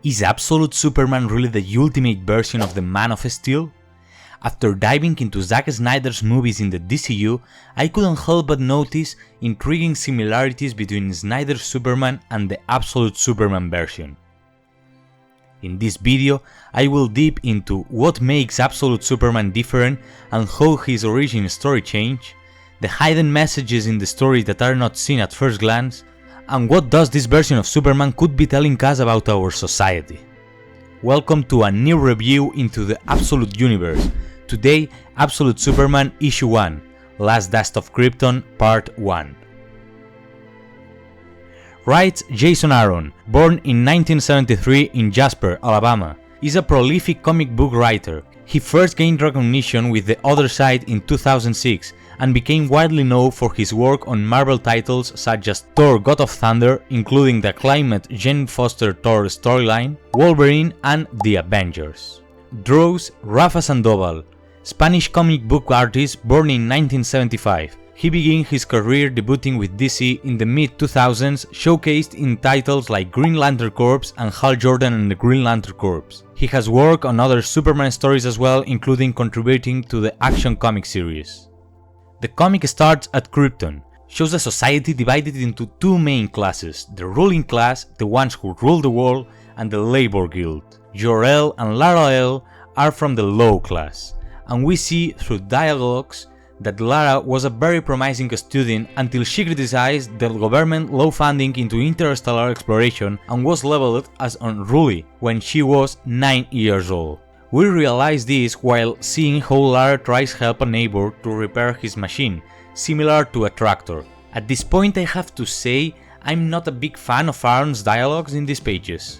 Is Absolute Superman really the ultimate version of the Man of Steel? After diving into Zack Snyder's movies in the DCU, I couldn't help but notice intriguing similarities between Snyder's Superman and the Absolute Superman version. In this video, I will deep into what makes Absolute Superman different and how his origin story changed, the hidden messages in the story that are not seen at first glance, and what does this version of Superman could be telling us about our society. Welcome to a new review into the Absolute Universe. Today, Absolute Superman Issue 1, Last Dust of Krypton Part 1. Writes Jason Aaron, born in 1973 in Jasper, Alabama, is a prolific comic book writer. He first gained recognition with The Other Side in 2006 and became widely known for his work on Marvel titles such as Thor: God of Thunder, including the acclaimed Jane Foster Thor storyline, Wolverine, and The Avengers. Draws Rafa Sandoval, Spanish comic book artist born in 1975. He began his career debuting with DC in the mid-2000s, showcased in titles like Green Lantern Corps and Hal Jordan and the Green Lantern Corps. He has worked on other Superman stories as well, including contributing to the Action comic series. The comic starts at Krypton, shows a society divided into two main classes, the ruling class, the ones who rule the world, and the labor guild. Jor-El and Lara-El are from the low class, and we see through dialogues that Lara was a very promising student until she criticized the government low funding into interstellar exploration and was labeled as unruly when she was 9 years old. We realize this while seeing how Lara tries help a neighbor to repair his machine, similar to a tractor. At this point I have to say I'm not a big fan of Aaron's dialogues in these pages.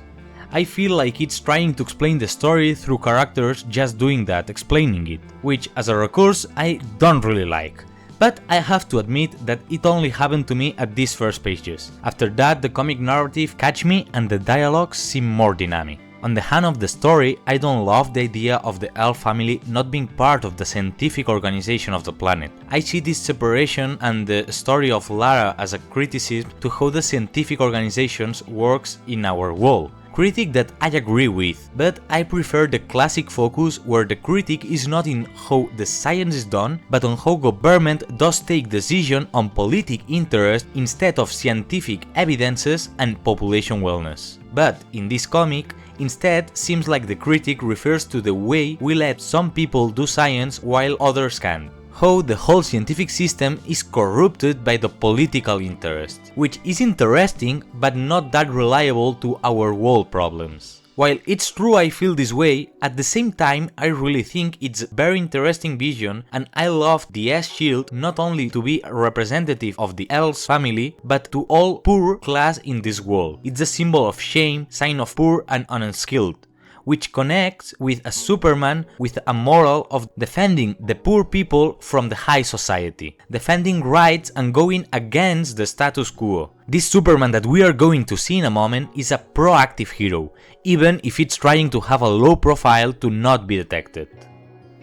I feel like it's trying to explain the story through characters just doing that, explaining it, which as a recourse I don't really like. But I have to admit that it only happened to me at these first pages. After that the comic narrative catch me and the dialogues seem more dynamic. On the hand of the story, I don't love the idea of the El family not being part of the scientific organization of the planet. I see this separation and the story of Lara as a criticism to how the scientific organizations works in our world. Critique that I agree with, but I prefer the classic focus where the critique is not in how the science is done, but on how government does take decision on politic interest instead of scientific evidences and population wellness. But in this comic, instead seems like the critique refers to the way we let some people do science while others can't. How the whole scientific system is corrupted by the political interest, which is interesting but not that reliable to our world problems. While it's true I feel this way, at the same time I really think it's a very interesting vision and I love the S-Shield not only to be a representative of the El's family, but to all poor class in this world. It's a symbol of shame, sign of poor and unskilled, which connects with a Superman with a moral of defending the poor people from the high society, defending rights and going against the status quo. This Superman that we are going to see in a moment is a proactive hero, even if it's trying to have a low profile to not be detected.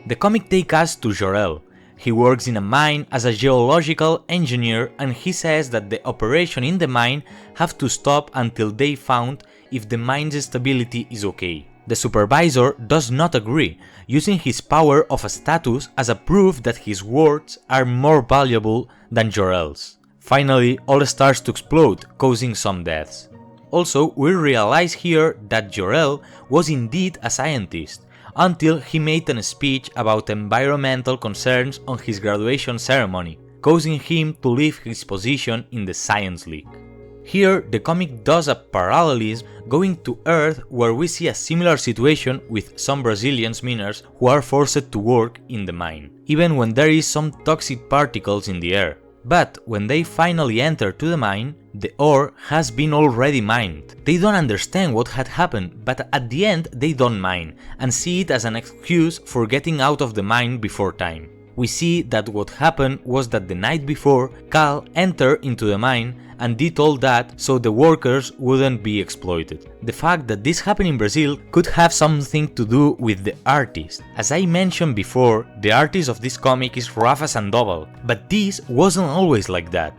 The comic takes us to Jor-El. He works in a mine as a geological engineer and he says that the operation in the mine have to stop until they found if the mine's stability is okay. The supervisor does not agree, using his power of a status as a proof that his words are more valuable than Jor-El's. Finally, all starts to explode, causing some deaths. Also, we realize here that Jor-El was indeed a scientist, until he made a speech about environmental concerns on his graduation ceremony, causing him to leave his position in the Science League. Here, the comic does a parallelism going to Earth where we see a similar situation with some Brazilian miners who are forced to work in the mine, even when there is some toxic particles in the air. But when they finally enter to the mine, the ore has been already mined. They don't understand what had happened, but at the end they don't mine, and see it as an excuse for getting out of the mine before time. We see that what happened was that the night before, Kal entered into the mine and did all that so the workers wouldn't be exploited. The fact that this happened in Brazil could have something to do with the artist. As I mentioned before, the artist of this comic is Rafa Sandoval, but this wasn't always like that.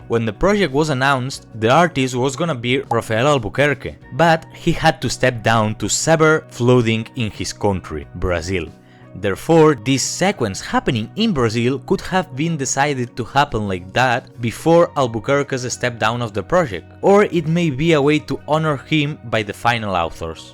When the project was announced, the artist was gonna be Rafael Albuquerque, but he had to step down to severe flooding in his country, Brazil. Therefore, this sequence happening in Brazil could have been decided to happen like that before Albuquerque's step down of the project, or it may be a way to honor him by the final authors.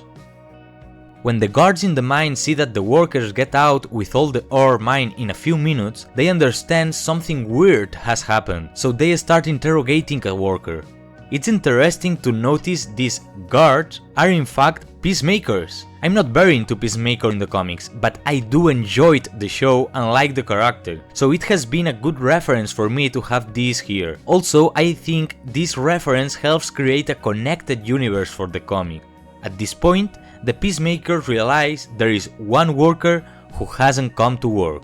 When the guards in the mine see that the workers get out with all the ore mined in a few minutes, they understand something weird has happened, so they start interrogating a worker. It's interesting to notice these guards are in fact peacemakers. I'm not very into Peacemaker in the comics, but I do enjoy the show and like the character, so it has been a good reference for me to have this here. Also, I think this reference helps create a connected universe for the comic. At this point, the Peacemakers realize there is one worker who hasn't come to work.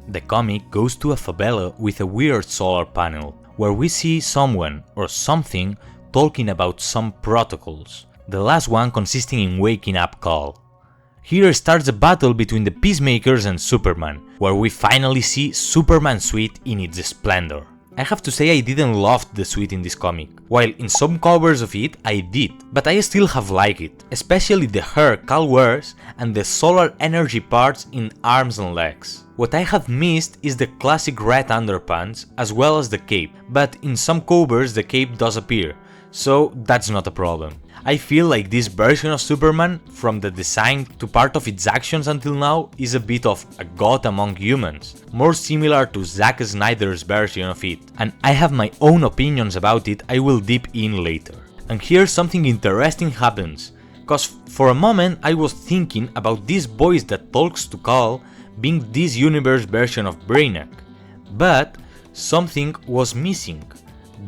The comic goes to a favela with a weird solar panel, where we see someone or something talking about some protocols, the last one consisting in waking up Kal. Here starts a battle between the Peacemakers and Superman, where we finally see Superman's suit in its splendor. I have to say I didn't love the suit in this comic, while in some covers of it I did, but I still have liked it, especially the hair Kal wears and the solar energy parts in arms and legs. What I have missed is the classic red underpants as well as the cape, but in some covers the cape does appear, so that's not a problem. I feel like this version of Superman, from the design to part of its actions until now, is a bit of a god among humans, more similar to Zack Snyder's version of it, and I have my own opinions about it I will deep in later. And here something interesting happens, cause for a moment I was thinking about this voice that talks to Kal being this universe version of Brainiac, but something was missing.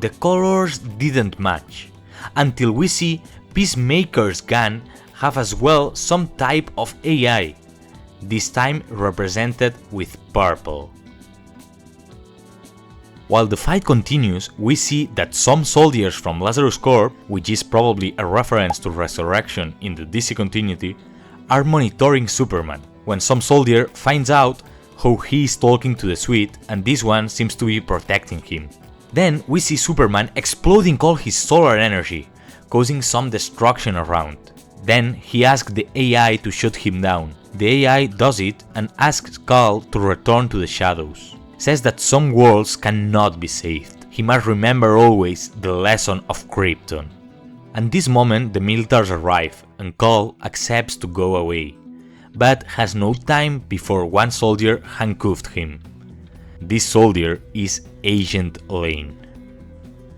The colors didn't match, until we see Peacemaker's gun have as well some type of AI, this time represented with purple. While the fight continues, we see that some soldiers from Lazarus Corp, which is probably a reference to Resurrection in the DC continuity, are monitoring Superman, when some soldier finds out how he is talking to the suit and this one seems to be protecting him. Then we see Superman exploding all his solar energy, causing some destruction around. Then he asks the AI to shoot him down. The AI does it and asks Kal to return to the shadows. Says that some worlds cannot be saved. He must remember always the lesson of Krypton. At this moment the militaries arrive and Kal accepts to go away, but has no time before one soldier handcuffed him. This soldier is Agent Lane.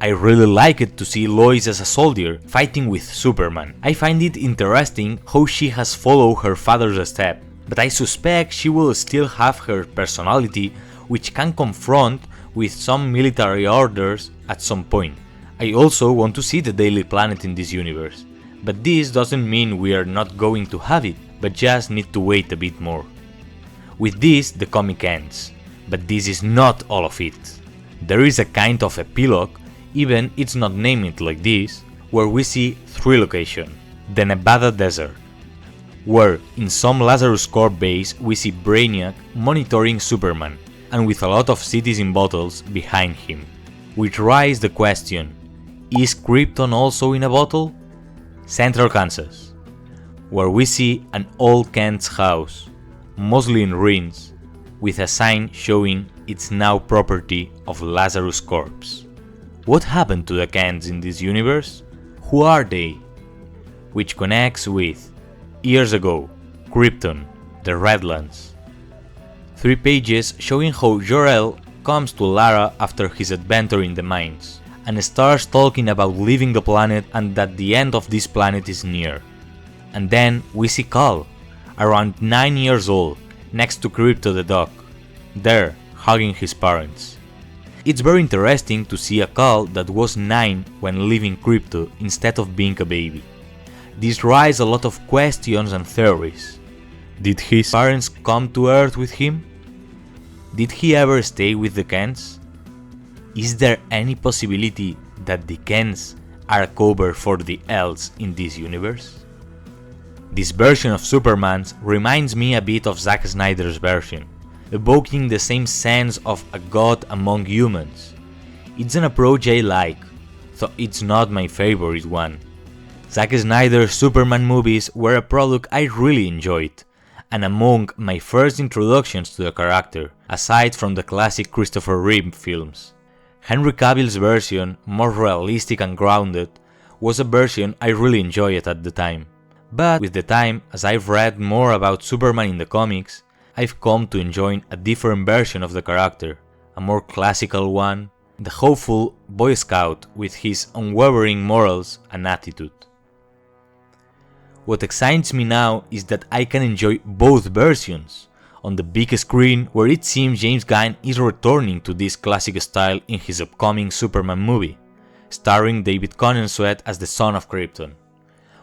I really like it to see Lois as a soldier fighting with Superman. I find it interesting how she has followed her father's step, but I suspect she will still have her personality which can confront with some military orders at some point. I also want to see the Daily Planet in this universe, but this doesn't mean we are not going to have it, but just need to wait a bit more. With this the comic ends, but this is not all of it. There is a kind of epilogue, even it's not named like this, where we see 3 locations. The Nevada desert, where in some Lazarus Corp base we see Brainiac monitoring Superman, and with a lot of cities in bottles behind him. Which raises the question, is Krypton also in a bottle? Central Kansas, where we see an old Kent's house, mostly in ruins, with a sign showing it's now property of Lazarus Corp. What happened to the Kents in this universe? Who are they? Which connects with years ago, Krypton, the Redlands. 3 pages showing how Jor-El comes to Lara after his adventure in the mines, and starts talking about leaving the planet and that the end of this planet is near. And then we see Kal, around 9 years old, next to Krypto the dog, there, hugging his parents. It's very interesting to see a Kal that was 9 when leaving Krypto instead of being a baby. This raises a lot of questions and theories. Did his parents come to Earth with him? Did he ever stay with the Kents? Is there any possibility that the Kents are a cover for the Elves in this universe? This version of Superman reminds me a bit of Zack Snyder's version, evoking the same sense of a god among humans. It's an approach I like, though it's not my favorite one. Zack Snyder's Superman movies were a product I really enjoyed, and among my first introductions to the character, aside from the classic Christopher Reeve films. Henry Cavill's version, more realistic and grounded, was a version I really enjoyed at the time. But with the time, as I've read more about Superman in the comics, I've come to enjoy a different version of the character, a more classical one, the hopeful Boy Scout with his unwavering morals and attitude. What excites me now is that I can enjoy both versions on the big screen, where it seems James Gunn is returning to this classic style in his upcoming Superman movie, starring David Corenswet as the Son of Krypton.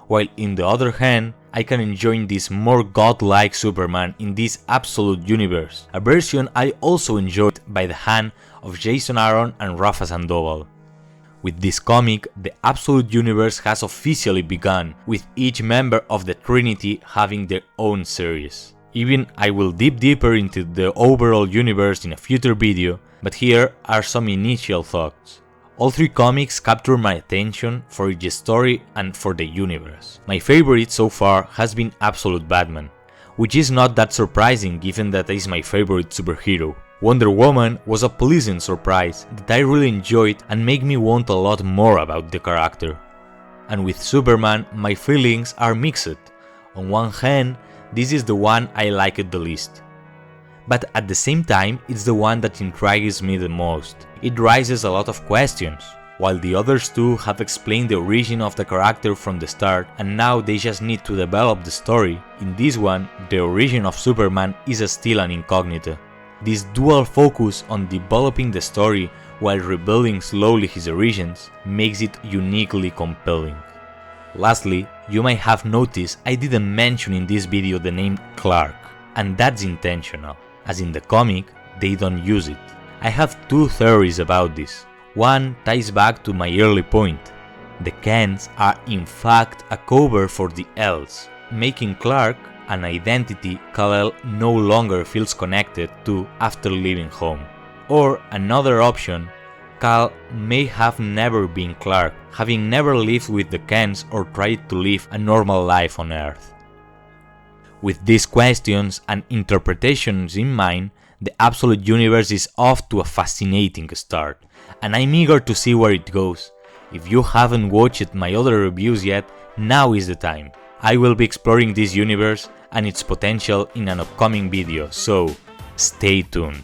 While in the other hand, I can enjoy this more godlike Superman in this absolute universe, a version I also enjoyed by the hand of Jason Aaron and Rafa Sandoval. With this comic, the Absolute Universe has officially begun, with each member of the Trinity having their own series. Even I will deep deeper into the overall universe in a future video, but here are some initial thoughts. All three comics capture my attention for each story and for the universe. My favorite so far has been Absolute Batman, which is not that surprising given that is my favorite superhero. Wonder Woman was a pleasant surprise that I really enjoyed and made me want a lot more about the character. And with Superman, my feelings are mixed. On one hand, this is the one I liked the least. But at the same time, it's the one that intrigues me the most. It raises a lot of questions. While the others two have explained the origin of the character from the start and now they just need to develop the story, in this one, the origin of Superman is still an incognito. This dual focus on developing the story while revealing slowly his origins makes it uniquely compelling. Lastly, you might have noticed I didn't mention in this video the name Clark, and that's intentional, as in the comic they don't use it. I have two theories about this. One ties back to my early point. The Kents are in fact a cover for the Elves, making Clark an identity Kal-El no longer feels connected to after leaving home. Or another option, Kal may have never been Clark, having never lived with the Kents or tried to live a normal life on Earth. With these questions and interpretations in mind, the Absolute Universe is off to a fascinating start, and I'm eager to see where it goes. If you haven't watched my other reviews yet, now is the time. I will be exploring this universe and its potential in an upcoming video, so stay tuned.